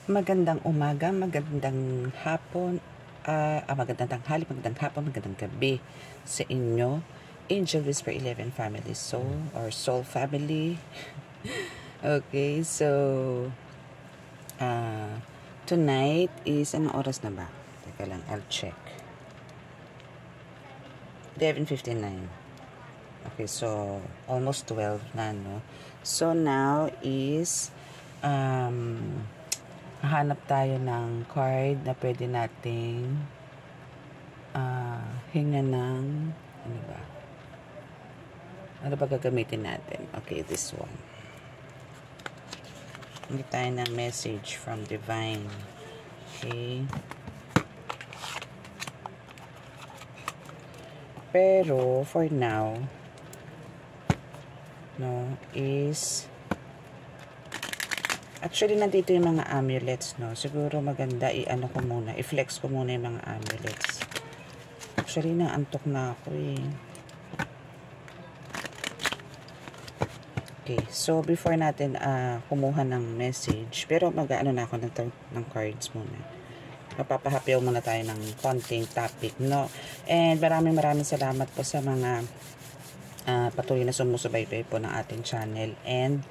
Magandang umaga, magandang hapon, magandang tanghali, magandang hapon, magandang gabi sa inyo. Angel Whisper 11 Family Soul or Soul Family. Okay, so tonight is, anong oras na ba? Teka lang, I'll check. 11:59. Okay, so almost 12 na, no? So now is hahanap tayo ng card na pwede nating hinga ng ano ba gagamitin natin? Okay, this one. Hindi tayo ng message from Divine. Okay. Pero for now, no, is actually nandito yung mga amulets, no. Siguro maganda i-ano ko muna, i-flex ko muna yung mga amulets. Actually naantok na ako eh. Okay, so before natin kumuha ng message, pero mag-ano na ako ng cards muna. Mapapahapiyaw muna tayo ng konting topic, no? And maraming salamat po sa mga patuloy na sumusubaybay po ng ating channel, and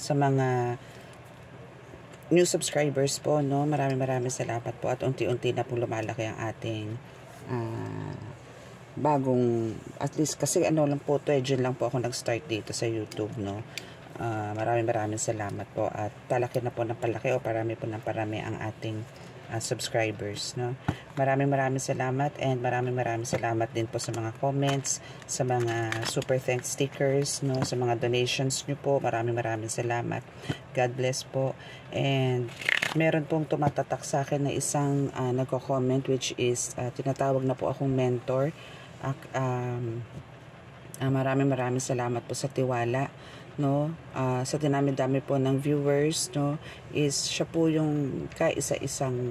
sa mga new subscribers po, no? Maraming salamat po, at unti-unti na po lumalaki ang ating bagong, at least kasi ano lang po to, June lang po ako nag-start dito sa YouTube, no? Maraming salamat po, at palaki na po ng palaki, o parami po ng parami ang ating subscribers, no? Maraming salamat, and maraming salamat din po sa mga comments, sa mga super thanks stickers, no? Sa mga donations nyo po. Maraming salamat. God bless po. And meron pong tumatatak sa akin na isang nagko-comment, which is tinatawag na po akong mentor. Maraming salamat po sa tiwala, no? Sa dinami-dami po ng viewers, no, is siya po yung kaisa-isang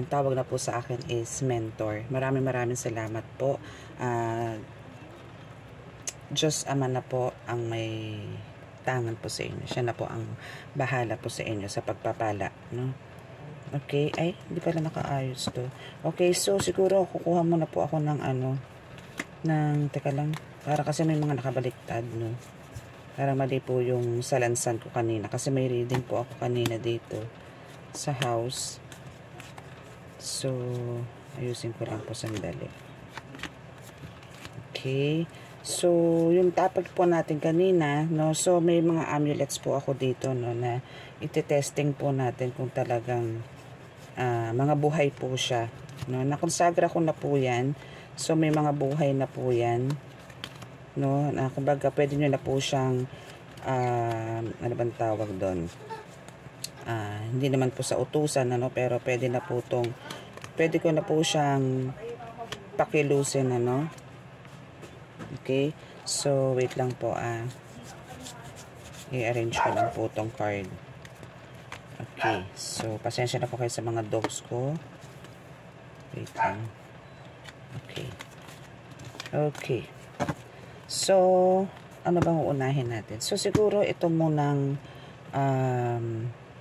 tawag na po sa akin is mentor. Maraming salamat po. Diyos Ama na po ang may tangan po sa inyo. Siya na po ang bahala po sa inyo sa pagpapala, no? Okay, ay hindi pala nakaayos to. Okay, so siguro kukuha muna po ako ng teka lang, para kasi may mga nakabaliktad, no? Para mali po yung salansan ko kanina, kasi may reading po ako kanina dito sa house. So ayusin ko lang po sandali. Okay, so yung topic po natin kanina, no, so may mga amulets po ako dito, no, na ite-testing po natin kung talagang mga buhay po siya, no. Nakonsagra ko na po yan. So may mga buhay na po yan, no, na kumbaga pwede nyo na po siyang ano bang tawag doon, hindi naman po sa utusan, ano, pero pwede ko na po siyang pakilusin, ano. Okay, so wait lang po, i-arrange ko lang po tong card. Okay, so pasensya na po kayo sa mga dogs ko. Wait lang. Okay. So, ano bang uunahin natin? So, siguro ito munang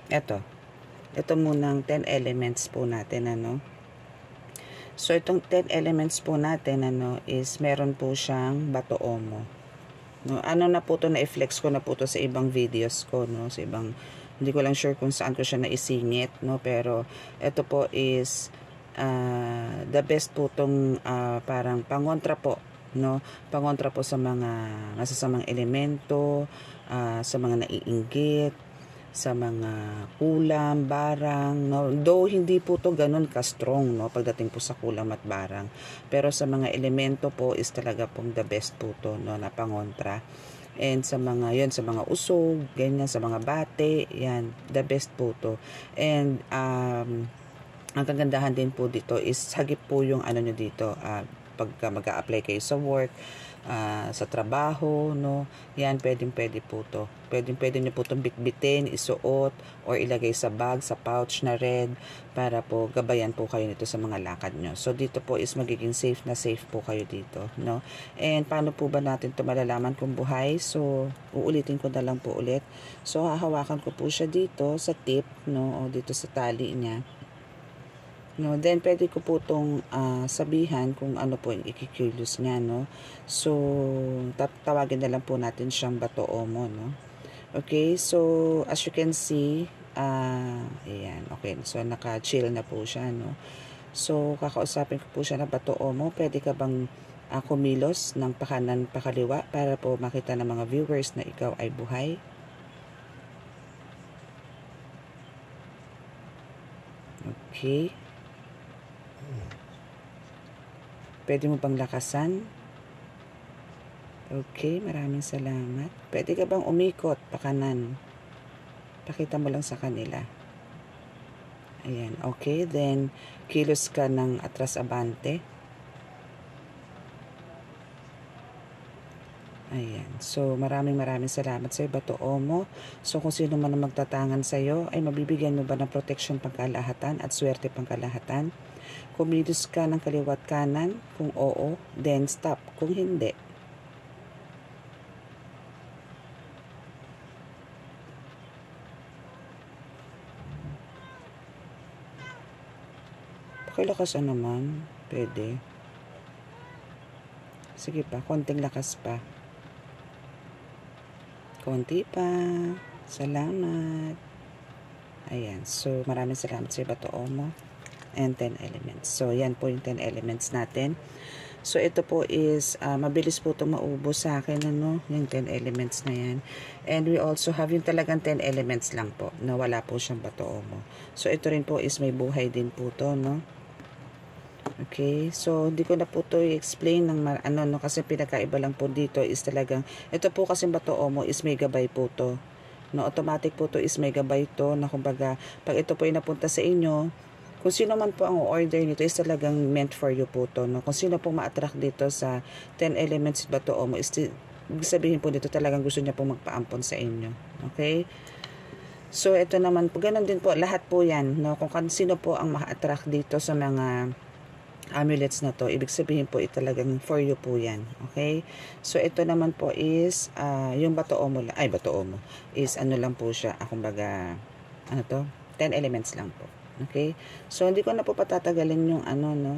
ito munang 10 elements po natin, ano. So, itong 10 elements po natin, ano, is meron po siyang bato omo, no. Ano na po to, na-flex ko na po to sa ibang videos ko, no, sa ibang, hindi ko lang sure kung saan ko siya naisingit, no, pero ito po is the best po tong parang pangontra po, no, pangontra po sa mga masasamang elemento, sa mga naiinggit, sa mga kulam, barang, no. Though hindi po to ganun ka-strong, no, pagdating po sa kulam at barang, pero sa mga elemento po is talaga pong the best po to, no, na pangontra. And sa mga sa mga usog, ganyan, sa mga bate, yan, the best po to. And ang kagandahan din po dito is hagip po yung ano nyo dito, pagka mag-a-apply kayo sa work. sa trabaho, no? Yan, pwede po to. Pwede nyo po itong bitbitin, isuot, or ilagay sa bag, sa pouch na red, para po gabayan po kayo nito sa mga lakad nyo. So, dito po is magiging safe po kayo dito, no? And, paano po ba natin ito malalaman kung buhay? So, uulitin ko na lang po ulit. So, hahawakan ko po siya dito sa tip, no? O dito sa tali niya. No, then pwede ko po itong sabihan kung ano po yung ikikilos niya, no? So, tawagin na lang po natin siyang bato omo, no? Okay, so as you can see, ayan, okay. So, naka-chill na po siya, no? So, kakausapin ko po siya na bato omo. Pwede ka bang kumilos ng pakanan pakaliwa para po makita ng mga viewers na ikaw ay buhay? Okay. Pwede mo bang lakasan? Okay, maraming salamat. Pwede ka bang umikot pakanan? Pakita mo lang sa kanila. Ayan, okay. Then, kilos ka ng atras abante. Ayan. So, maraming salamat sa bato omo. So, kung sino man ang magtatangan sa iyo, ay mabibigyan mo ba ng protection pangkalahatan at swerte pangkalahatan? Kumilos ka ng kaliwat kanan, kung oo, then stop. Kung hindi, pakilakasan naman. Pwede. Sige pa, konting lakas pa. Konti pa. Salamat. Ayan. So, maraming salamat sa bato omo. And 10 elements. So, yan po yung 10 elements natin. So, ito po is, mabilis po ito maubos sa akin, ano, yung 10 elements na yan. And we also have yung talagang 10 elements lang po, na wala po siyang bato omo. So, ito rin po is may buhay din po to, no? Okay, so, hindi ko na po ito i-explain ng, no, kasi pinakaiba lang po dito is talagang, ito po kasi bato omo is may gabay po to. No, automatic po to is may gabay to, na kumbaga, pag ito po ay napunta sa inyo, kung sino man po ang order nito is talagang meant for you po to, no? Kung sino po ma-attract dito sa 10 elements bato omo, is sabihin po dito talagang gusto niya po magpaampon sa inyo. Okay? So, ito naman po, ganun din po, lahat po yan, no? Kung sino po ang ma-attract dito sa mga amulets na to, ibig sabihin po talagang for you po yan. Okay? So, ito naman po is, yung bato omo, bato omo, is ano lang po siya, kumbaga, ano to? 10 elements lang po. Okay? So, hindi ko na po patatagalin yung ano, no?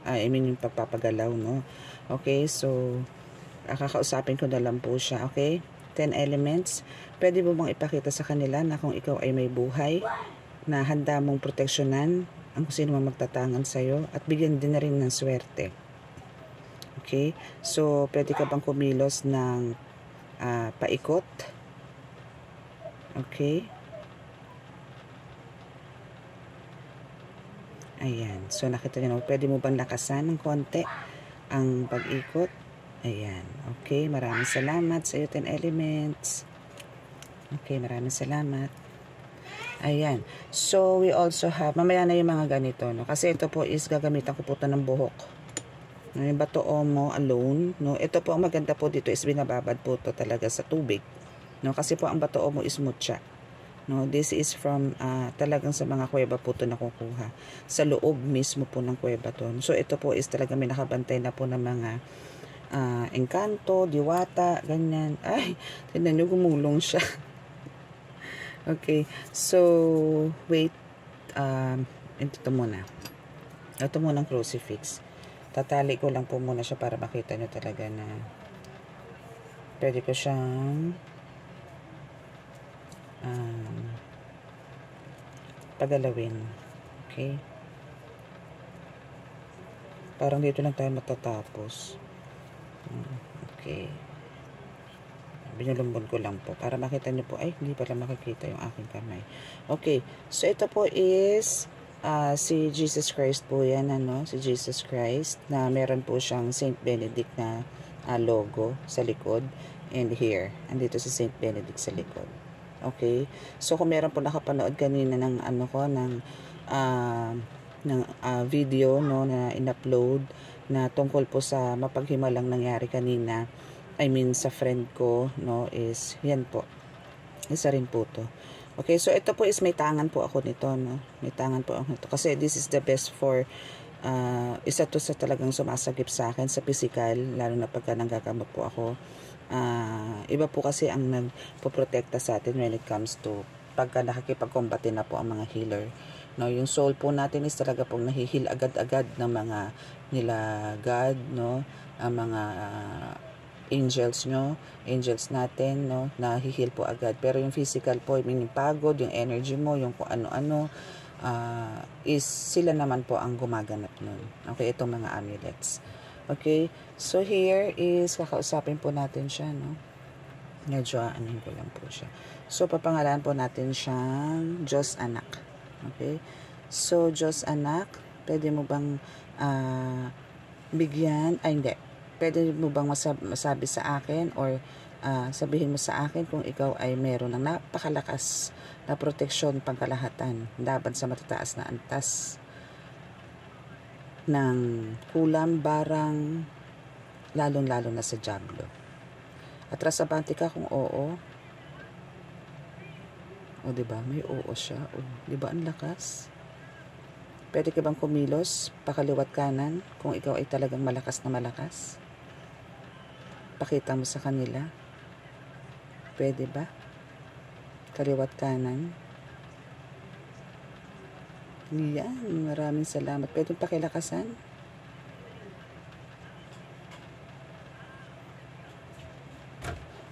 I mean, yung pagpapagalaw, no? Okay? So, kakausapin ko na lang po siya. Okay? 10 elements. Pwede mo bang ipakita sa kanila na kung ikaw ay may buhay, na handa mong proteksyonan ang kung sino man magtatangan sa'yo, at bigyan din na rin ng swerte. Okay? So, pwede ka bang kumilos ng paikot? Okay? Ayan. So, nakita nyo na, pwede mo bang lakasan ng konti ang pag-ikot? Ayan. Okay. Maraming salamat sa iyo, 10 elements. Okay. Maraming salamat. Ayan. So, we also have, mamaya na yung mga ganito, no? Kasi ito po is gagamitan ko po ito ng buhok. No, yung bato omo alone, no? Ito po, ang maganda po dito is binababad po ito talaga sa tubig. No? Kasi po ang bato omo is mutya. No, this is from talagang sa mga kuweba po ito nakukuha. Sa loob mismo po ng kuweba to. So, ito po is talaga may nakabantay na po ng mga engkanto, diwata, ganyan. Ay, tignan nyo, gumulong siya. Okay, so, wait. Ito muna. Ito muna ang crucifix. Tatali ko lang po muna siya para makita nyo talaga na pwede ko siyang pagalawin. Okay? Parang dito lang tayo matatapos. Okay. Binulumbon ko lang po para makita nyo po. Ay, hindi pala makikita yung aking kamay. Okay. So, ito po is si Jesus Christ po yan, ano? Si Jesus Christ na meron po siyang Saint Benedict na logo sa likod. And here, andito si Saint Benedict sa likod. Okay? So, kung meron po nakapanood kanina ng ano ko, ng video, no, na in-upload na tungkol po sa mapaghimalang nangyari kanina, I mean sa friend ko, no, is yan po. Isa rin po to. Okay, so ito po is may tangan po ako nito, no. May tangan po ako nito. Kasi this is the best for isa to sa talagang sumasagip sa akin sa physical, lalo na pagka nanggagamot po ako. Iba po kasi ang nagpoprotekta sa atin when it comes to pagka nakikipag-combate na po ang mga healer. No, yung soul po natin is talaga pong nahihil agad-agad ng mga nila God, no, ang mga angels natin, no, nahihil po agad. Pero yung physical po, yung pagod, yung energy mo, yung kung ano-ano, is sila naman po ang gumaganap nun. Okay, itong mga amulets. Okay, so here is kakausapin po natin siya, no. Medyo anuhin ko lang po siya. So papangalan po natin siyang Diyos Anak. Okay, so Diyos Anak, pwede mo bang bigyan, hindi, pwede mo bang masabi sa akin or sabihin mo sa akin kung ikaw ay meron ng napakalakas na proteksyon pangkalahatan laban sa matataas na antas ng kulam, barang, lalong-lalo na sa diablo. Atras abante ka kung oo. O diba, may oo siya. O, diba ang lakas? Pwede ka bang kumilos, pakaliwat kanan, kung ikaw ay talagang malakas na malakas? Pakita mo sa kanila. Pwede ba? Kaliwat kanan. Yan, maraming salamat. Pwede pakilakasan?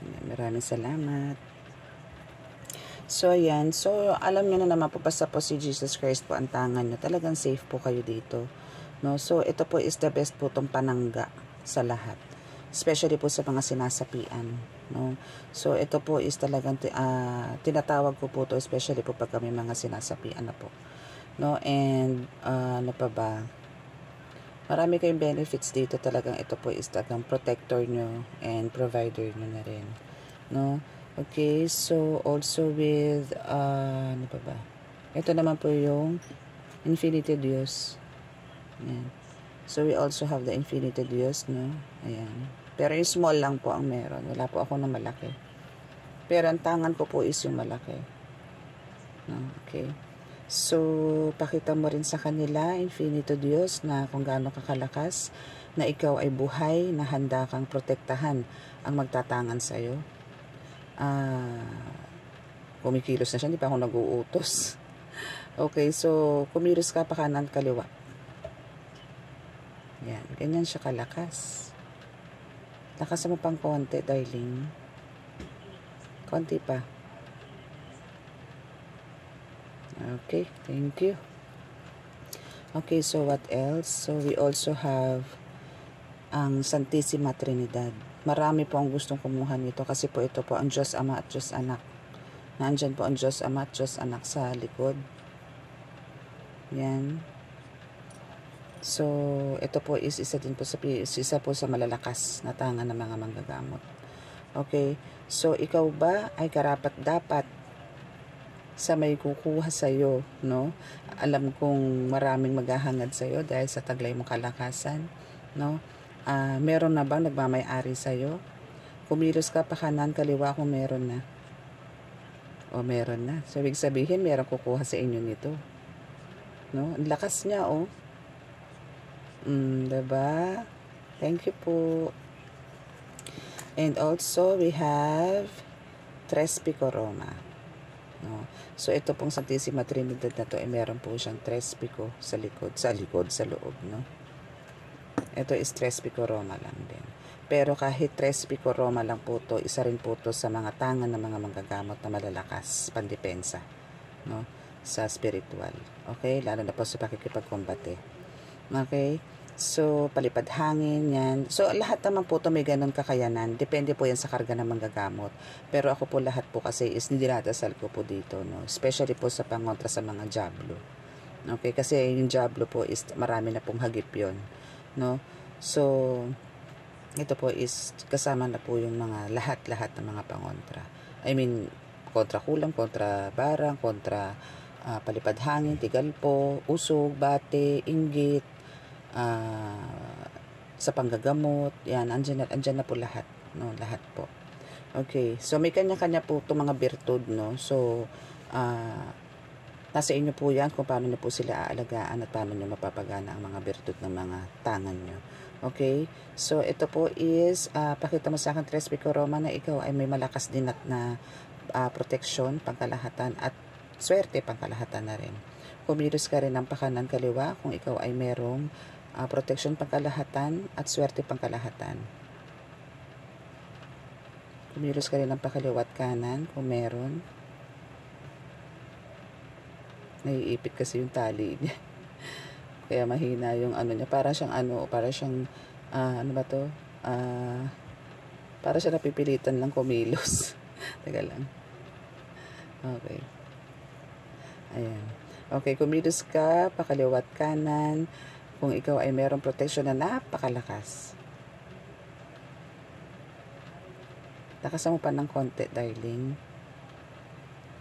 Yan, maraming salamat. So, ayan. So, alam nyo na naman po, basta po si Jesus Christ po ang tangan nyo. Talagang safe po kayo dito. No? So, ito po is the best po itong panangga sa lahat. Especially po sa mga sinasapian. No? So, ito po is talagang tinatawag ko po to, especially po pag kami mga sinasapian na po. No? And, ano pa ba? Marami kayong benefits dito. Talagang ito po is talagang protector nyo and provider nyo na rin. No? Okay, so also with, ano pa ba? Ito naman po yung Infinity Dios. Ayan. So, we also have the Infinity Dios, no? Ayan. Pero yung small lang po ang meron. Wala po ako na malaki. Pero ang tangan ko po is yung malaki. No? Okay. So, pakita mo rin sa kanila, Infinito Dios, na kung gaano kakalakas, na ikaw ay buhay, na handa kang protektahan ang magtatangan sa'yo. Kumikilos na siya, hindi pa ako nag-uutos. Okay, so kumilos ka pa kanan kaliwa. Yan, ganyan siya kalakas. Lakas mo pang konti, darling. Konti pa. Okay, thank you. Okay, so what else? So we also have ang Santissima Trinidad. Marami po ang gustong kumuha nito kasi po ito po ang Diyos Ama at Diyos Anak. Nandyan po ang Diyos Ama at Diyos Anak sa likod. Yan. So, ito po is isa din po sa malalakas na tangan ng mga manggagamot. Okay. So, ikaw ba ay karapat-dapat sa may kukuha sa'yo, no? Alam kong maraming maghahangad sa'yo dahil sa taglay mong kalakasan, no? Meron na bang nagmamay-ari sa'yo? Kumilos ka pa kanan, kaliwa kung meron na. O meron na. So, ibig sabihin, meron kukuha sa inyo nito. No? Ang lakas niya, oh. Diba? Thank you po. And also, we have Tres Pico Roma. No? So, ito pong Santissima Trinidad na to, meron po siyang Tres Pico sa likod, sa loob, no? Ito is Tres Pico Roma lang din. Pero kahit Tres Pico Roma lang po to, isa rin po to sa mga tangan ng mga manggagamot na malalakas, pandepensa, no? Sa spiritual. Okay? Lalo na po sa pakikipagkombate. Okay? So, palipad hangin, yan. So, lahat naman po to may ganun kakayanan. Depende po yan sa karga ng manggagamot. Pero ako po lahat po kasi is nidinadasal ko po dito, no? Especially po sa pangontra sa mga diablo. Okay? Kasi yung diablo po is marami na pong hagip yun. No? So, ito po is kasama na po yung mga lahat-lahat ng mga pangontra. I mean, kontra kulam, kontra barang, kontra palipad hangin, tigal po, usog, bate, inggit, sa panggagamot, yan, andyan na po lahat, no, lahat po. Okay, so may kanya-kanya po itong mga birtud, no, so, nasa inyo po yan kung paano nyo po sila aalagaan at paano nyo mapapagana ang mga birtud ng mga tangan nyo. Okay, so ito po is, pakita mo sa akin, Tres Pico Roma, na ikaw ay may malakas din na proteksyon, pangkalahatan, at swerte, pangkalahatan na rin. Kumilos ka rin ng pakanan kaliwa kung ikaw ay merong proteksyon, pangkalahatan, at swerte, pangkalahatan. Kumilos ka rin ng pakaliwa at kanan kung meron. Naiipit kasi yung tali niya. Kaya mahina yung ano niya. Para siyang ano ba to? Para siya napipilitan lang kumilos. Teka lang. Okay. Ayan. Okay, kumilos ka, pakaliwat kanan. Kung ikaw ay mayroong protection na napakalakas. Lakasan mo pa ng konti, darling.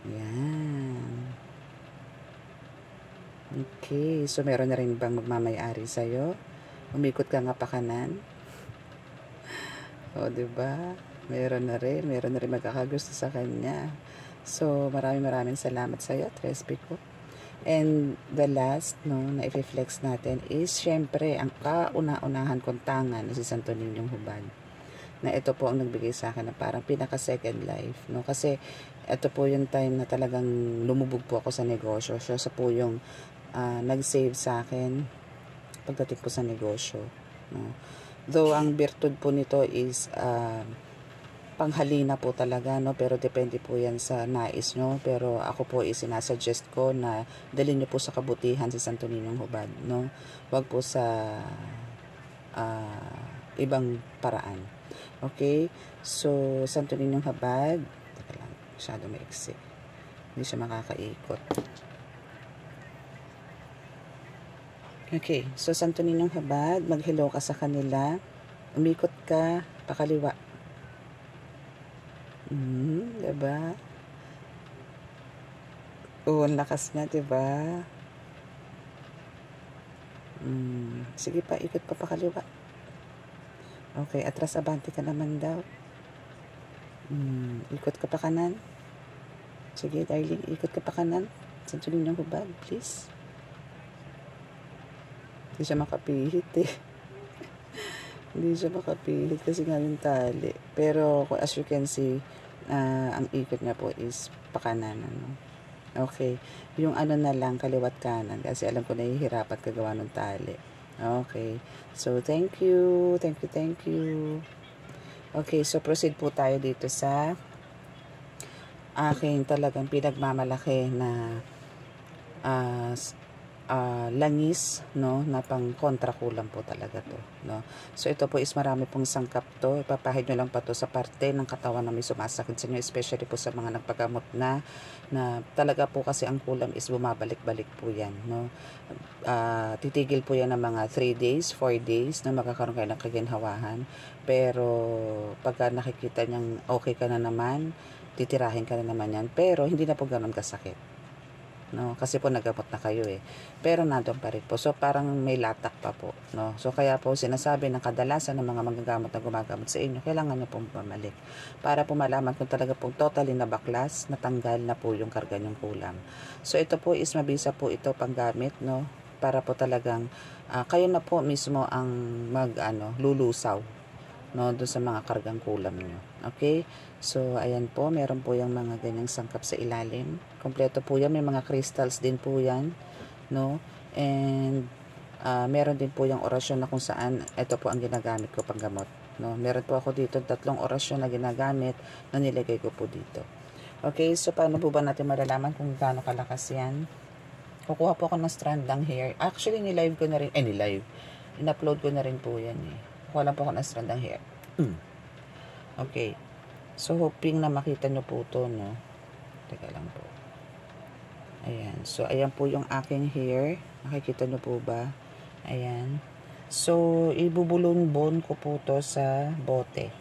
Ayan. Okay, so meron na rin bang magmamayari sa'yo? Umikot ka nga pa kanan. O, diba? Meron na rin magkakagusto sa kanya. So, maraming salamat sa'yo, Tres Pico. And the last, no, na i-flex natin is, syempre, ang kauna-unahan kong tangan na si Santo Niñong Hubad. Na ito po ang nagbigay sa akin na parang pinaka-second life, no? Kasi, ito po yung time na talagang lumubog po ako sa negosyo. So, sa po yung nag-save sa akin pagdating po sa negosyo, no? Though ang birtud po nito is panghalina po talaga, no, pero depende po yan sa nais nyo. Pero ako po sinasuggest ko na dalhin nyo po sa kabutihan si Santo Niñong Hubad, no, wag po sa ibang paraan. Okay, so Santo Niñong Hubad, teka lang, masyado maiksi, hindi siya makakaikot. Okay, so Santo Niñong Hubad, mag-hello ka sa kanila. Umikot ka, pakaliwa. Diba? Oo, ang lakas niya, diba? Sige pa, ikot pa pakaliwa. Okay, atras abante ka naman daw. Ikot ka pa kanan. Sige, darling, ikot ka pa kanan. Santo Niñong Hubad, please. Hindi siya makapihit eh. Hindi siya makapihit kasi nga yung tali. Pero as you can see, ang ikot niya po is pakanan. Ano? Okay. Yung ano na lang, kaliwat kanan. Kasi alam ko nahihirapat kagawa ng tali. Okay. So, thank you. Thank you. Okay, so proceed po tayo dito sa aking talagang pinagmamalaki na langis, no, na pang kontra kulang po talaga to, no. So ito po is marami pong sangkap to. Ipapahid nyo lang pa to sa parte ng katawan na may sumasakit sa inyo, especially po sa mga nagpagamot na talaga po kasi ang kulam is bumabalik-balik po yan, no. Titigil po yan ng mga 3 days, 4 days na magkakaroon kayo ng kaginhawahan. Pero pagka nakikita nyang okay ka na naman, titirahin ka na naman yan, pero hindi na po ganun kasakit, no, kasi po nagamot na kayo eh, pero nandun pa rin po. So parang may latak pa po, no. So kaya po sinasabi ng kadalasan ng mga manggagamot na gumagamot sa inyo, kailangan nyo pong pumalik para po malaman kung talaga pong totally na baklas, natanggal na po yung karga nyong kulam. So ito po is mabisa po ito panggamit, no, para po talagang kayo na po mismo ang lulusaw, no, doon sa mga kargang kulam nyo. Okay, so ayan po, meron po yung mga ganyang sangkap sa ilalim. Kompleto po yan, may mga crystals din po yan, no, and meron din po yung orasyon na kung saan ito po ang ginagamit ko pang gamot, no. Meron po ako dito 3 orasyon na ginagamit na nilagay ko po dito. Okay, so paano po ba natin malalaman kung gaano kalakas yan? Kukuha po ako ng strand ng hair. Actually, in-upload ko na rin po yan eh. Kukuha lang po ako ng strand ng hair. Okay. So, hoping na makita nyo po ito, no? Teka lang po. Ayan. So, ayan po yung aking hair. Nakikita nyo po ba? Ayan. So, ibubulon-bon ko po to sa bote.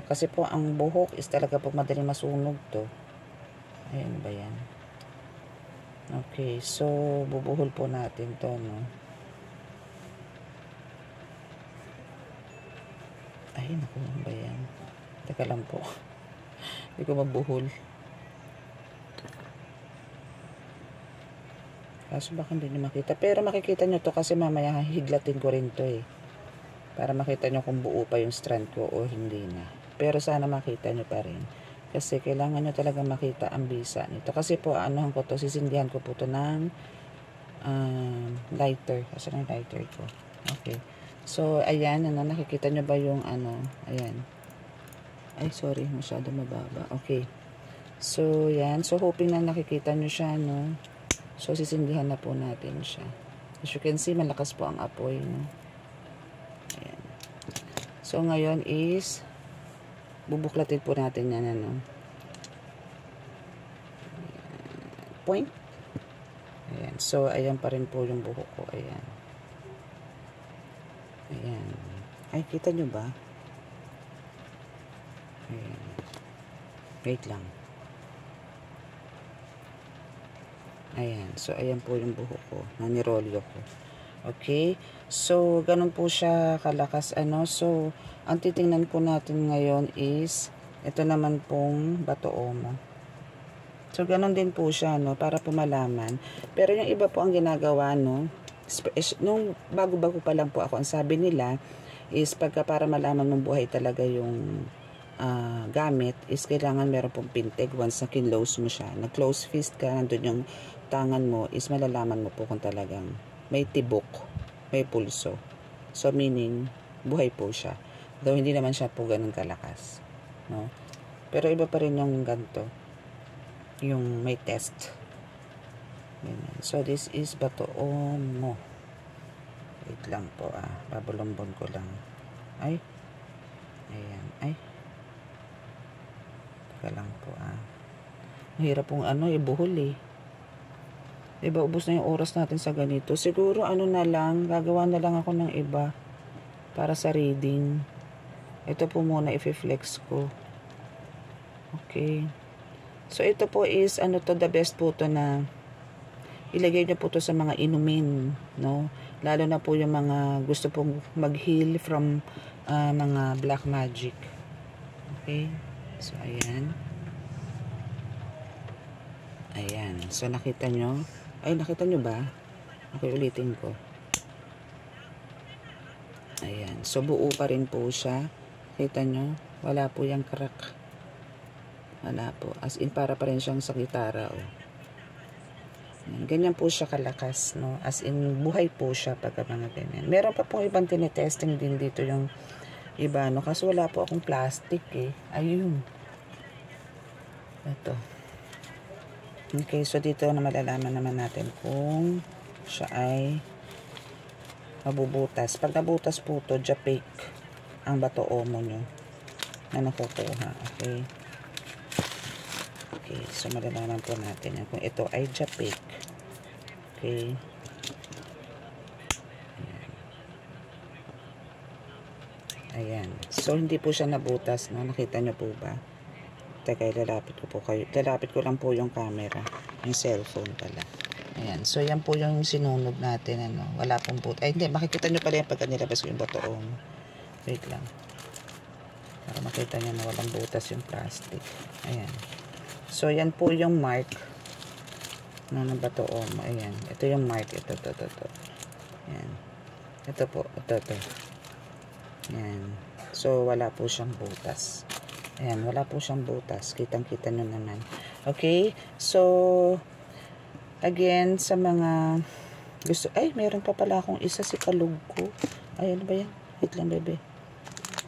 Kasi po, ang buhok is talaga po madaling masunog to. Ayan ba yan? Okay. So, bubuhol po natin to, no? Ay, naku, ano ba yan? Teka lang po. Hindi ko mabuhol. Kaso baka hindi nyo makita. Pero makikita nyo to kasi mamaya higlatin ko rin to eh. Para makita nyo kung buo pa yung strand ko o hindi na. Pero sana makita nyo pa rin. Kasi kailangan nyo talaga makita ang bisa nito. Kasi po, anuhan ko to, sisindihan ko po to ng lighter. Kasi ng lighter ko. Okay. So, ayan, nakikita nyo ba yung ayan. Ay, sorry, masyado mababa. Okay. So, yan. So, hoping na nakikita nyo siya, no? So, sisindihan na po natin siya. As you can see, malakas po ang apoy, no? Ayan. So, ngayon is, bubuklatin po natin yan, ano? Point. Ayan. So, ayan pa rin po yung buhok ko. Ayan. Ayan. Ay, kita nyo ba? Ayan. Wait lang. Ayan. So, ayan po yung buhok ko. Nanirolyo ko. Okay? So, ganun po siya kalakas. So, ang titingnan po natin ngayon is, ito naman pong bato-omo. So, ganun din po siya, no? Para po malaman. Pero yung iba po ang ginagawa, no? Nung bago-bago pa lang po ako, ang sabi nila is pagka para malaman mong buhay talaga yung gamit is kailangan meron pong pintig once na kinlose mo siya. Nag-close fist ka, nandun yung tangan mo is malalaman mo po kung talagang may tibok, may pulso. So, meaning, buhay po siya. Though, hindi naman siya po ganun kalakas. No? Pero iba pa rin yung ganito. Yung may test. Ganyan. So, this is bato-omo. Wait lang po, babulumbon ko lang. Ay. Ayan. Ay. Teka lang po, mahirap pong ibuhol eh. Diba, ubos na yung oras natin sa ganito. Siguro, na lang, gagawa na lang ako ng iba para sa reading. Ito po muna, i-flex ko. Okay. So, ito po is, the best po to na ilagay nyo po to sa mga inumin, no? Lalo na po yung mga gusto pong mag-heal from mga black magic. Okay. So, ayan. Ayan. So, nakita nyo? Ay, nakita nyo ba? Okay, ulitin ko. Ayan. So, buo pa rin po siya. Kita nyo? Wala po yung crack. Wala po. As in, para pa rin siyang sa gitara, oh. Ayan. Ganyan po siya kalakas, no? As in, buhay po siya pagka mga ganyan. Meron pa pong ibang tinetesting din dito yung iba, no? Kasi wala po akong plastic, eh. Ayun. Ito. Okay, so dito na malalaman naman natin kung siya ay mabubutas. Pag nabutas po ito, japik ang bato-omo nyo na nakukuha. Okay. Okay, so malalaman po natin yan kung ito ay japik. Okay. Ayan. So, hindi po siya nabutas, no? Nakita nyo po ba? Teka, lalapit ko po kayo. Lalapit ko lang po yung camera. Yung cellphone pala. Ayan. So, yan po yung sinunog natin, Wala pong butas. Ay, hindi. Makikita nyo pala yan pagka nilabas ko yung bato-omo. Wait lang. Para makita nyo na walang butas yung plastic. Ayan. So, yan po yung mark ng bato-omo. Ayan. Ito yung mark. Ito. Ayan. Ito po. Ito. Ayan. So, wala po siyang butas. Ayan, wala po siyang butas. Kitang-kita nyo naman. Okay? So, again, sa mga gusto, ay, meron pa pala akong isa si kalug ko. Ay, ano ba yan? Wait lang, bebe.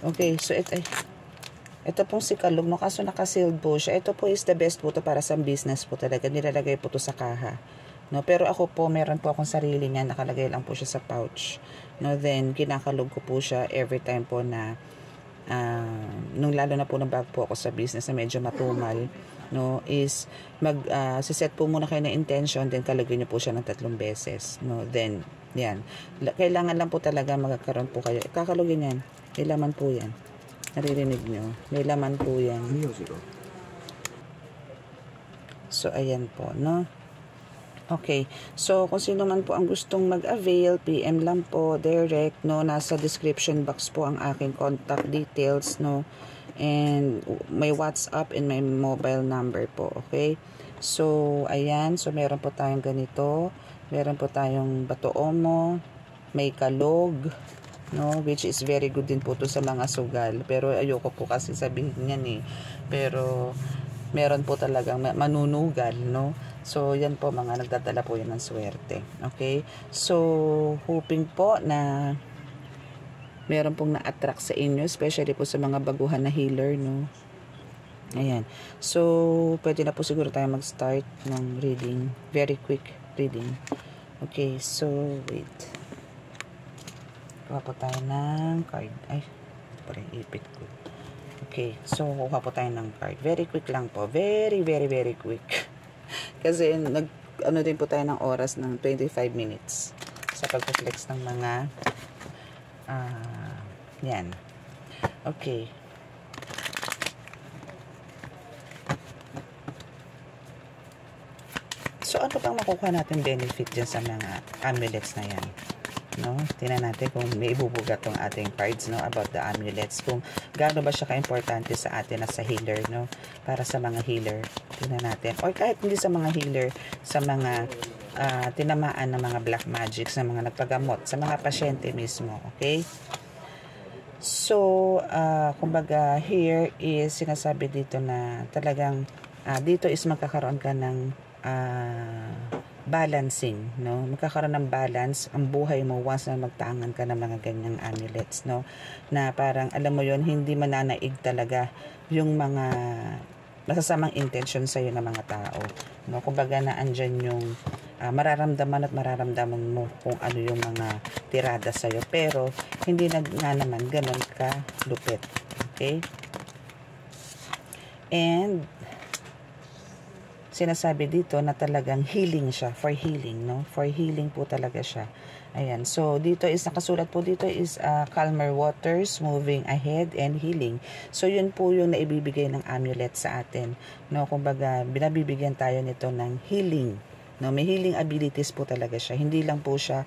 Okay, so, ito pong si kalug, no? Kaso nakasealed po siya. Ito po is the best po to para sa business po talaga. Nilalagay po to sa kaha. No? Pero ako po, meron po akong sarili niya. Nakalagay lang po siya sa pouch. No? Then, kinakalog ko po siya every time po na nung lalo na po na bago po ako sa business na medyo matumal, no, is siset po muna kayo ng intention, then kalagay nyo po siya ng 3 beses, no, then yan, kailangan lang po talaga magkakaroon po kayo, kakalugin yan, may laman po yan, naririnig nyo, may laman po yan. So ayan po, no. Okay, so kung sino man po ang gustong mag-avail, PM lang po, direct, no, nasa description box po ang aking contact details, no, and may WhatsApp and may mobile number po, okay? So, ayan, so meron po tayong ganito, meron po tayong bato omo, may kalog, no, which is very good din po to sa mga sugal, pero ayoko po kasi sabihin yan pero meron po talagang manunugal, no. So, yan po, mga nagdadala po yan ng swerte. Okay? So, hoping po na meron pong na-attract sa inyo, especially po sa mga baguhan na healer, no. Ayan. So, pwede na po siguro tayo mag-start ng reading. Very quick reading. Okay, so, wait. Kuha po tayo ng card. Ay, parang ipit ko. Okay, so, kuha po tayo ng card. Very quick lang po. Very, very, very quick. Kasi ano din po tayo ng oras ng 25 minutes sa pag-flex ng mga yan. Okay. So, ano bang makukuha natin benefit dyan sa mga amulets na yan? No? Tingnan natin kung may ibubugat tong ating cards, no, about the amulets, kung gaano ba siya ka-importante sa atin as a healer, no, para sa mga healer. Tingnan natin, or kahit hindi sa mga healer, sa mga tinamaan ng mga black magic, sa mga nagpagamot, sa mga pasyente mismo, okay? So, kumbaga, here is sinasabi dito na talagang dito is magkakaroon ka ng balancing, no? Magkakaroon ng balance ang buhay mo once na magtaangan ka ng mga ganyang amulets, no? Na parang, alam mo yon, hindi mananaig talaga yung mga masasamang intention sa'yo ng mga tao, no? Kumbaga na andyan yung mararamdaman at mararamdaman mo kung ano yung mga tirada sa'yo, pero hindi na nga naman ganun ka lupit, okay? And sinasabi dito na talagang healing siya, for healing, no? For healing po talaga siya. Ayan, so dito is, nakasulat po dito is calmer waters, moving ahead, and healing. So yun po yung naibibigay ng amulet sa atin, no? Kumbaga, binabibigyan tayo nito ng healing, no? May healing abilities po talaga siya. Hindi lang po siya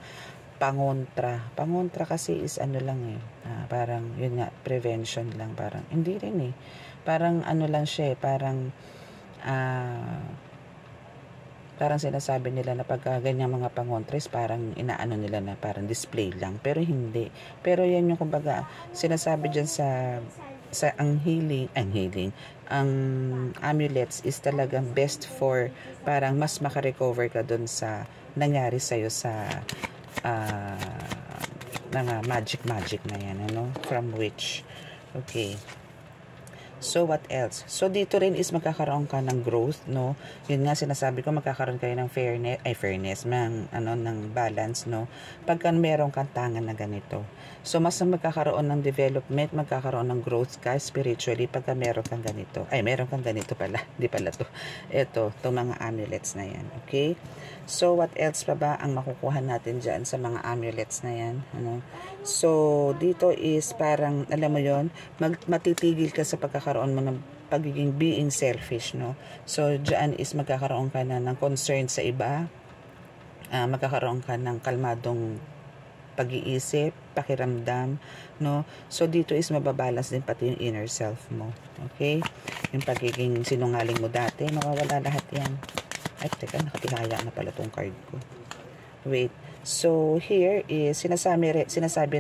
pangontra. Pangontra kasi is ano lang parang, yun nga, prevention lang. Parang, hindi rin parang ano lang siya parang parang sinasabi nila na pagka ganyang mga pangontres, parang inaano nila na parang display lang, pero hindi. Pero yan yung kumbaga sinasabi dyan sa ang healing, ang amulets is talagang best for parang mas makarecover ka dun sa nangyari sa'yo sa mga magic na yan, ano, from which, okay. So, what else? So, dito rin is magkakaroon ka ng growth, no? Yun nga, sinasabi ko, magkakaroon kayo ng fairness, ng balance, no? Pagka meron kang tangan na ganito. So, mas magkakaroon ng development, magkakaroon ng growth ka spiritually pagka meron kang ganito. Ay, meron kang ganito pala. Di pala to. Ito, itong mga amulets na yan. Okay? So, what else pa ba ang makukuha natin dyan sa mga amulets na yan? Ano? So, dito is parang, alam mo yon, matitigil ka sa pagkakaroon mo ng pagiging being selfish, no? So, dyan is magkakaroon ka na ng concern sa iba, magkakaroon ka ng kalmadong pag-iisip, pakiramdam, no? So, dito is mababalance din pati yung inner self mo. Okay? Yung pagiging sinungaling mo dati, mawawala lahat yan. Ay, teka, nakatihaya na pala tong card ko. Wait. So, here is, sinasabi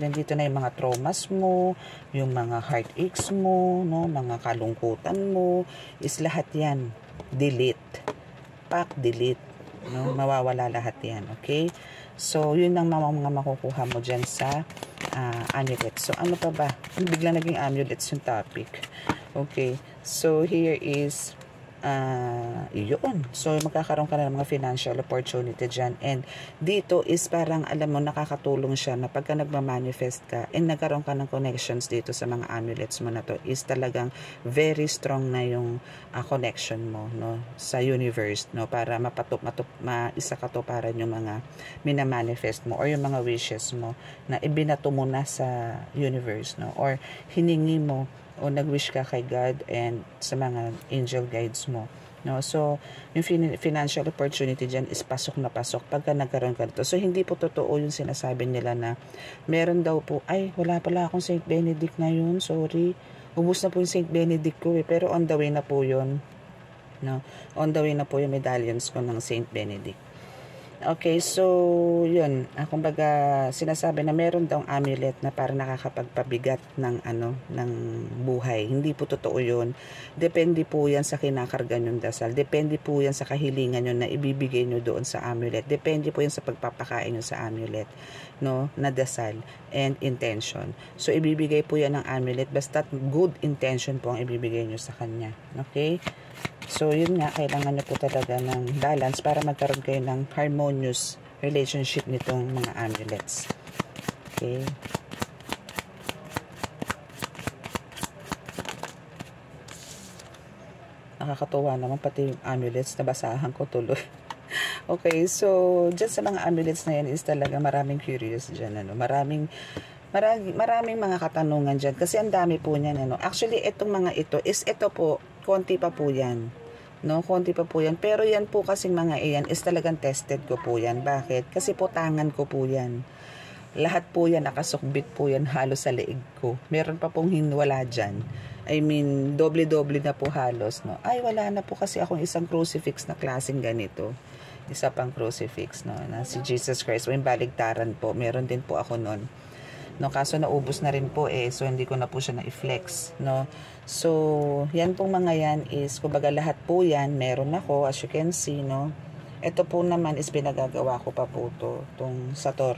rin dito na yung mga traumas mo, yung mga heartaches mo, no? Mga kalungkutan mo, is lahat yan. Delete. Delete. No? Mawawala lahat yan. Okay? So, yun ang mga makukuha mo dyan sa amulet. So, ano pa ba? Bigla naging amulets yung topic. Okay. So, here is yun. So, magkakaroon ka na ng mga financial opportunity dyan. And dito is parang, alam mo, nakakatulong siya na pagka nagmamanifest ka and nagkaroon ka ng connections dito sa mga amulets mo na to, is talagang very strong na yung connection mo, no, sa universe, no, para maisa ka to para yung mga minamanifest mo or yung mga wishes mo na ibinato mo na sa universe, no, or hiningi mo o nag-wish ka kay God and sa mga angel guides mo. No? So, yung financial opportunity dyan is pasok na pasok pagka nagkaroon ka nito. So, hindi po totoo yung sinasabi nila na meron daw po, ay, wala pala akong Saint Benedict ngayon, sorry. Ubus na po yung Saint Benedict ko pero on the way na po yun. No? On the way na po yung medallions ko ng Saint Benedict. Okay, so yun, kumbaga sinasabi na meron daw amulet na para nakakapagpabigat ng ng buhay. Hindi po totoo yun. Depende po yan sa kinakarga nyong dasal. Depende po yan sa kahilingan nyo na ibibigay nyo doon sa amulet. Depende po yan sa pagpapakain nyo sa amulet, no, na dasal and intention. So ibibigay po yan ng amulet basta good intention po ang ibibigay nyo sa kanya. Okay? So, yun nga, kailangan nyo po talaga ng balance para magkaroon kayo ng harmonious relationship nitong mga amulets. Okay. Nakakatuwa naman, pati yung amulets, nabasahan ko tuloy. Okay, so, dyan sa mga amulets na yan is talaga maraming curious dyan. Maraming mga katanungan dyan kasi ang dami po niyan. Actually, itong mga ito po, konti pa po yan. No, konti pa po yan. Pero yan po kasing mga iyan is talagang tested ko po yan. Bakit? Kasi po tangan ko po yan. Lahat po yan, nakasukbit po yan halos sa leeg ko. Meron pa pong hinwala dyan. I mean, doble-doble na po halos. No? Ay, wala na po kasi akong isang crucifix na klaseng ganito. Isa pang crucifix, no? Na si Jesus Christ. O yung baligtaran po. Meron din po ako nun. No, kaso naubos na rin po so hindi ko na po siya na-flex, no. So, yan pong mga yan is kumbaga lahat po yan meron ako, as you can see, no. Ito po naman is pinagagawa ko pa po tong Sator.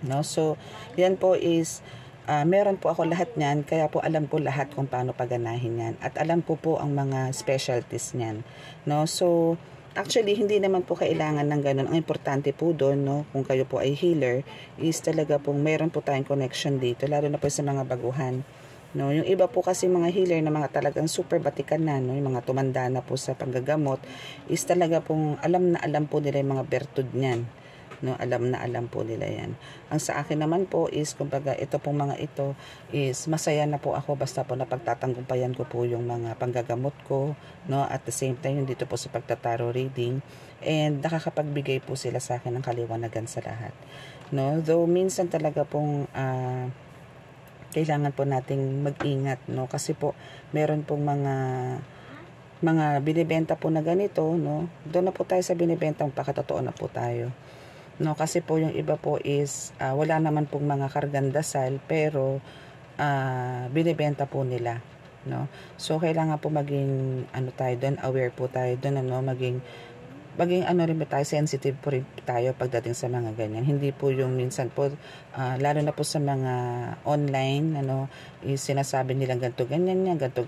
No, so yan po is meron po ako lahat niyan, kaya po alam ko lahat kung paano paganahin yan at alam ko po ang mga specialties niyan, no. So actually, hindi naman po kailangan ng ganun. Ang importante po doon, no, kung kayo po ay healer, is talaga pong meron po tayong connection dito, lalo na po sa mga baguhan. No, yung iba po kasi mga healer na mga talagang super batikan na, no, yung mga tumanda na po sa panggagamot, is talaga pong alam na alam po nila yung mga bertud niyan. No, alam na alam po nila yan. Ang sa akin naman po is, kumbaga, ito pong mga ito is masaya na po ako basta po napagtatanggumpayan ko po yung mga panggagamot ko, no, at the same time dito po sa pagtataro reading, and nakakapagbigay po sila sa akin ng kaliwanagan sa lahat, no. Though minsan talaga pong kailangan po nating mag-ingat, no, kasi po meron pong mga binibenta po na ganito, no. Doon na po tayo sa binibentang pakatotoo na po tayo. No, kasi po yung iba po is wala naman pong mga kargang dasal pero binibenta po nila, no. So kailangan po maging tayo doon, aware po tayo doon, maging rin po tayo, sensitive po rin tayo pagdating sa mga ganyan. Hindi po yung minsan po lalo na po sa mga online is sinasabi nilang ganto ganyan yan, ganto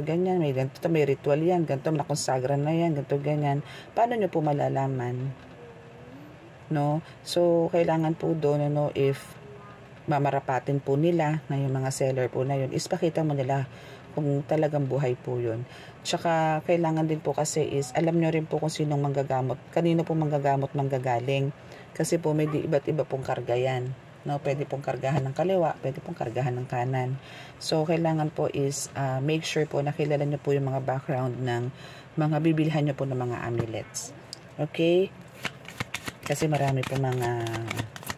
ganyan, may ganto, may ritual yan, ganto nakonsagra na yan, ganto ganyan. Paano nyo po malalaman? No, so kailangan po doon if mamarapatin po nila na yung mga seller po na yun, is pakita mo nila kung talagang buhay po yun. Tsaka kailangan din po kasi is alam nyo rin po kung sinong manggagamot, kanino po manggagamot manggagaling, kasi po may iba't iba pong karga yan, no. Pwede pong kargahan ng kaliwa, pwede pong kargahan ng kanan. So kailangan po is make sure po na kilala nyo po yung mga background ng mga bibilhan nyo po ng mga amulets. Okay? Kasi marami po mga,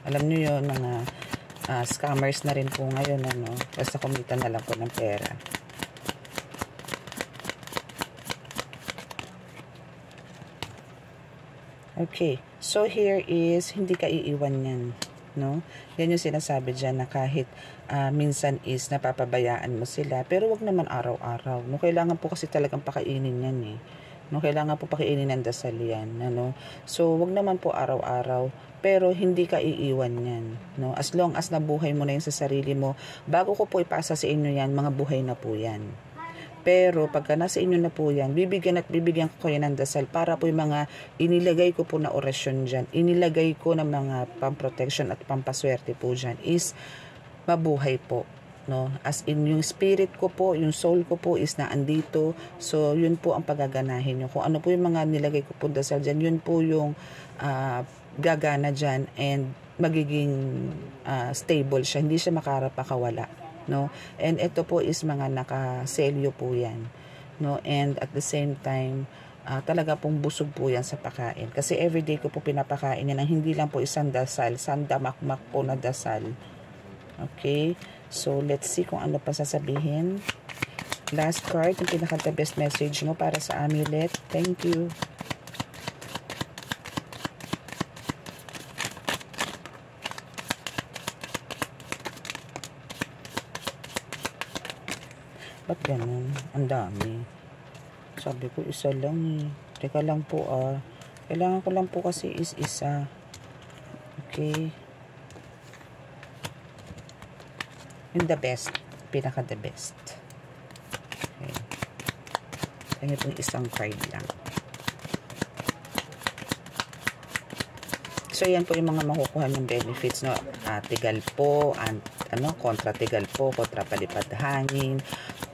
alam nyo yun, mga scammers na rin po ngayon, basta kumita na lang po ng pera. Okay, so here is, hindi ka iiwan yan, no? Yan yung sinasabi dyan na kahit minsan is napapabayaan mo sila, pero wag naman araw-araw, no? Kailangan po kasi talagang pakainin yan no, kailangan po pakiinin ng dasal yan, So, wag naman po araw-araw, pero hindi ka iiwan yan, no. As long as nabuhay mo na yan sa sarili mo, bago ko po ipasa sa inyo yan, mga buhay na po yan. Pero, pagka nasa inyo na po yan, bibigyan ko kayo ng dasal para po yung mga inilagay ko po na orasyon dyan, inilagay ko na mga pamprotection at pampaswerte po dyan, is mabuhay po. No, as in yung spirit ko po, yung soul ko po is naandito. So yun po ang pagaganahin nyo. Kung ano po yung mga nilagay ko po dasal dyan, yun po yung gagana dyan and magiging stable siya. Hindi siya makarapakawala, no? And ito po is mga nakaselyo po yan, no? And at the same time, talaga pong busog po yan sa pakain. Kasi everyday ko po pinapakain yan, hindi lang po isang dasal, sandamakmak po na dasal. Okay? So, let's see kung ano pa sasabihin. Last card, yung pinaka-the best message mo para sa amulet. Thank you. Ba't ganun? Ang dami. Sabi ko, isa lang eh. Teka lang po Kailangan ko lang po kasi is isa. Okay. Yung the best. Pinaka-the best. Okay. Kaya itong isang card lang. So, yan po yung mga makukuha ng benefits, no? Tigal po, kontra tigal po, kontra palipad hangin,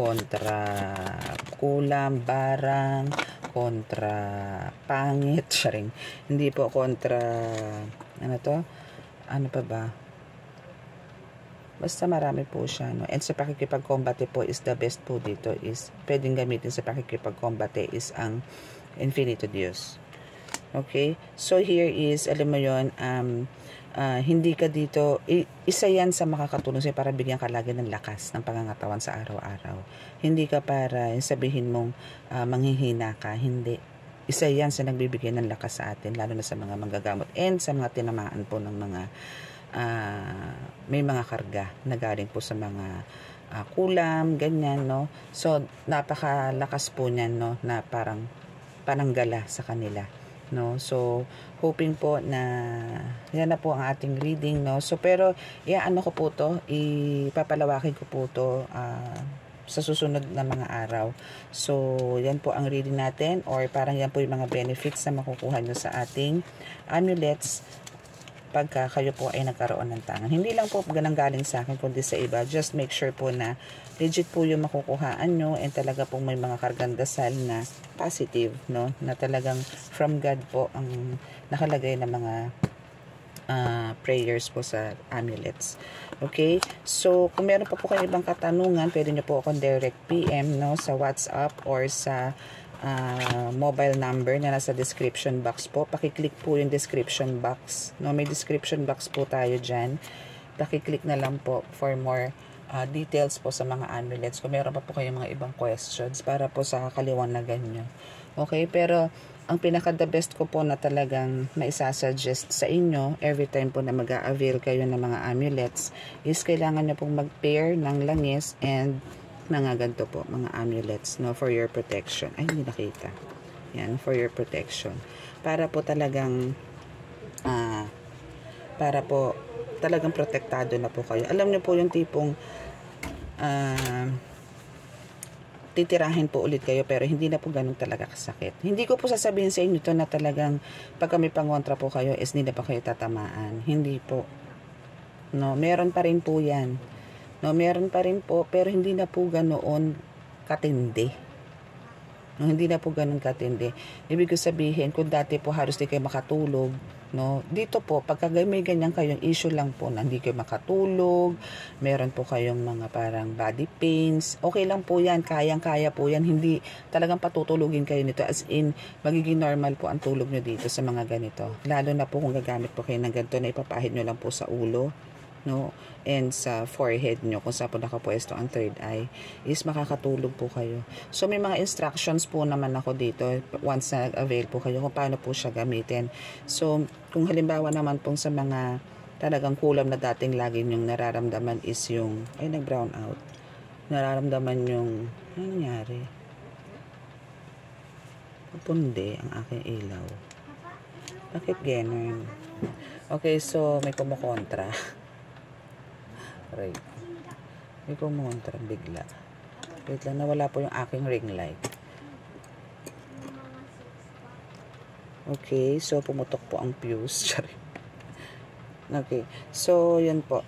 kontra kulam, barang, kontra pangit, sharing. Hindi po kontra, ano pa ba? Basta marami po siya, no? And sa pakikipag-combate po is the best po dito is, pwedeng gamitin sa pakikipag-combate is ang Infinito Dios. Okay? So, here is, alam mo yun, hindi ka dito, isa yan sa makakatulong sa'yo para bigyan ka lagi ng lakas ng pangangatawan sa araw-araw. Hindi ka para sabihin mong manghihina ka, hindi. Isa yan sa nagbibigay ng lakas sa atin, lalo na sa mga manggagamot and sa mga tinamaan po ng mga may mga karga na galing po sa mga kulam, ganyan, no? So, napakalakas po niyan, no? Na parang pananggala sa kanila. No, so hoping po na yan na po ang ating reading, no. So pero ano ko po to, ipapalawakin ko po to sa susunod na mga araw. So yan po ang reading natin, or parang yan po yung mga benefits na makukuha nyo sa ating amulets pagka kayo po ay nagkaroon ng tangan. Hindi lang po ganang galing sa akin kundi sa iba. Just make sure po na legit po yung makukuhaan nyo and talaga pong may mga kargang dasal na positive, no? Na talagang from God po ang nakalagay na mga prayers po sa amulets. Okay? So, kung meron pa po kayo ibang katanungan, pwede nyo po akong direct PM, no? Sa WhatsApp or sa mobile number na nasa description box po. Pakiclick po yung description box, no? May description box po tayo dyan. Pakiclick na lang po for more details po sa mga amulets. Kung meron pa po kayong mga ibang questions para po sa kaliwanagan nyo. Okay, pero ang pinaka-the best ko po na talagang maisasuggest sa inyo every time po na mag-a-avail kayo ng mga amulets is kailangan nyo pong mag-pair ng langis and mga ganito po, mga amulets, no, for your protection. Ay, hindi nakita. Yan, for your protection. Para po talagang talagang protektado na po kayo. Alam niyo po yung tipong titirahin po ulit kayo pero hindi na po ganun talaga kasakit. Hindi ko po sasabihin sa inyo ito na talagang pag kami pangontra po kayo is hindi na pa kayo tatamaan. Hindi po. No, meron pa rin po yan. No, meron pa rin po pero hindi na po ganoon katindi. No, hindi na po ganun katindi. Ibig ko sabihin, kung dati po halos di kayo makatulog, no, dito po, pagka may ganyan kayong issue lang po na hindi kayo makatulog, meron po kayong mga parang body pains, okay lang po yan, kayang-kaya po yan, hindi talagang patutulugin kayo nito, as in, magiging normal po ang tulog nyo dito sa mga ganito. Lalo na po kung gagamit po kayo ng ganito na ipapahid nyo lang po sa ulo, no, and sa forehead nyo, kung saan po nakapwesto ang third eye, is makakatulog po kayo. So, may mga instructions po naman ako dito, once na nag-avail po kayo, kung paano po siya gamitin. So, kung halimbawa naman pong sa mga talagang kulam na dating lagi nyong nararamdaman is yung, ay, nag-brown out. Nararamdaman yung, ano nangyari? Pupundi ang aking ilaw. Bakit ganun? Okay, so, may kumukontra. Right. May kumontra bigla. Wait lang, nawala po yung aking ring light. Okay, so pumutok po ang fuse. Okay, so yan po.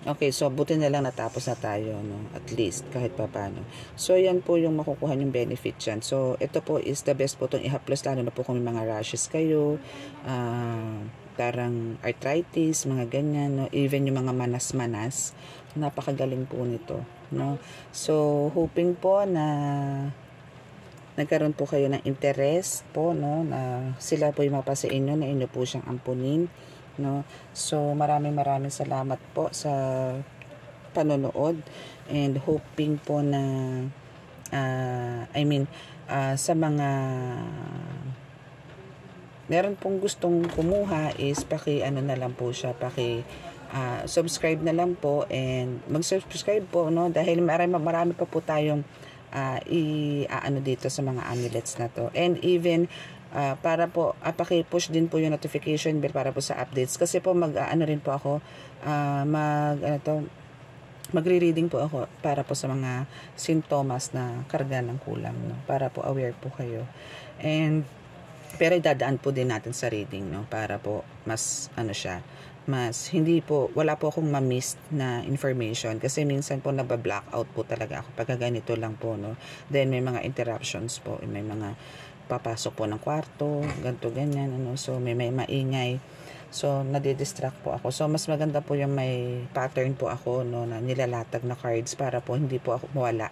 Okay, so buti na lang natapos na tayo, no? At least, kahit pa paano. So yan po yung makukuha yung benefit yan. So ito po is the best po itong ihaplos, lalo na po kung may mga rashes kayo, parang arthritis, mga ganyan, no? Even yung mga manas-manas, napakagaling po nito, no? So, hoping po na nagkaroon po kayo ng interest po, no, na sila po yung mapasa inyo, na inyo po siyang ampunin, no? So, maraming salamat po sa panonood, and hoping po na sa mga meron pong gustong kumuha is ano na lang po siya, subscribe na lang po, and mag-subscribe po, no, dahil marami pa po tayong ano dito sa mga amulets na to, and even para po paki-push din po yung notification bell para po sa updates, kasi po rin po ako, magre-reading po ako para po sa mga sintomas na karga ng kulam, no, para po aware po kayo. And pero idadaan po din natin sa reading, no, para po mas mas hindi po, wala po akong ma-miss na information, kasi minsan po naba-blackout po talaga ako pag ganito lang po, no. Then may mga interruptions po, may mga papasok po ng kwarto, ganto ganyan, ano, so may maingay, so nadidistract po ako. So mas maganda po yung may pattern po ako, no, na nilalatag na cards para po hindi po ako mawala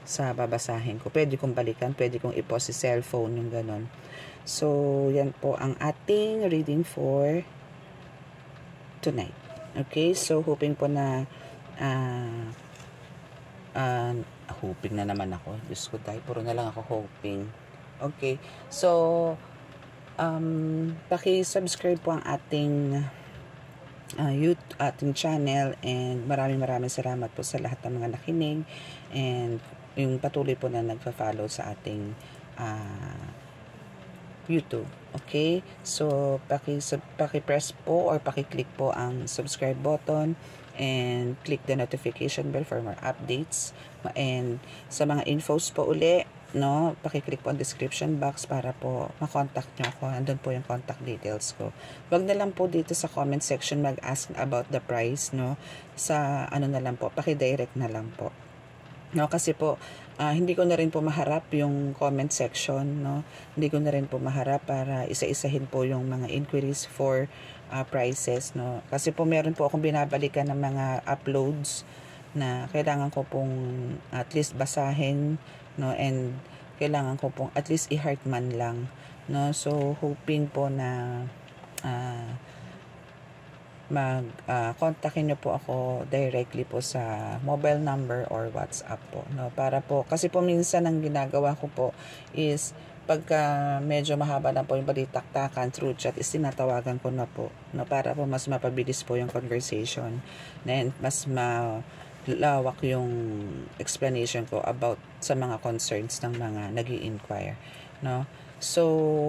sa babasahin ko. Pwede kong balikan, pwede kong i-pause si cellphone, yung ganon. So yan po ang ating reading for tonight. Okay, so hoping po na hoping na naman ako. Diyos ko tayo, puro na lang ako hoping. Okay, so paki-subscribe po ang ating ating channel, and maraming salamat po sa lahat ng mga nakinig, and yung patuloy po na nagfa-follow sa ating YouTube. Okay, so paki-press po or paki-click po ang subscribe button, and click the notification bell for more updates, and sa mga infos po uli, no, paki-click po ang description box para po ma-contact nyo ako. Andun po yung contact details ko. Wag na lang po dito sa comment section mag-ask about the price, no, sa na lang po, paki-direct na lang po, no, kasi po hindi ko na rin po maharap yung comment section, no, hindi ko na rin po maharap para isa-isahin po yung mga inquiries for prices, no, kasi po meron po akong binabalikan ng mga uploads na kailangan ko pong at least basahin, no, and kailangan ko pong at least i-heart man lang, no. So hoping po na kontakin nyo po ako directly po sa mobile number or WhatsApp po, no, para po, kasi po minsan ang ginagawa ko po is pagka medyo mahaba na po yung balitaktakan through chat is tinatawagan ko na po, no, para po mas mapabilis po yung conversation, and mas malawak yung explanation ko about sa mga concerns ng mga nag-i-inquire, no. So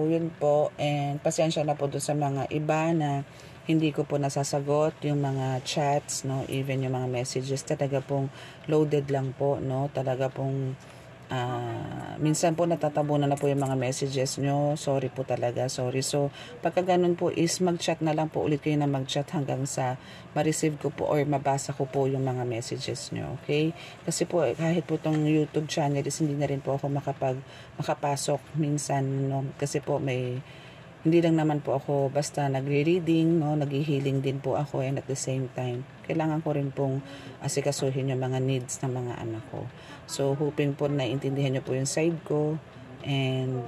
yun po, and pasensya na po doon sa mga iba na hindi ko po nasasagot yung mga chats, no, even yung mga messages, talaga pong loaded lang po, no, talaga pong minsan po natatabunan na po yung mga messages nyo. Sorry po talaga, sorry. So pagka ganun po is mag-chat na lang po ulit kayo, na mag-chat hanggang sa ma-receive ko po or mabasa ko po yung mga messages nyo, okay? Kasi po kahit po tong YouTube channel is hindi na rin po ako makapasok minsan, no, kasi po hindi lang naman po ako basta nagre-reading, no, naghi-healing din po ako, and at the same time kailangan ko rin pong asikasuhin yung mga needs ng mga anak ko. So hoping po na intindihan nyo po yung side ko, and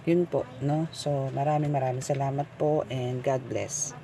yun po, no. So maraming salamat po, and God bless.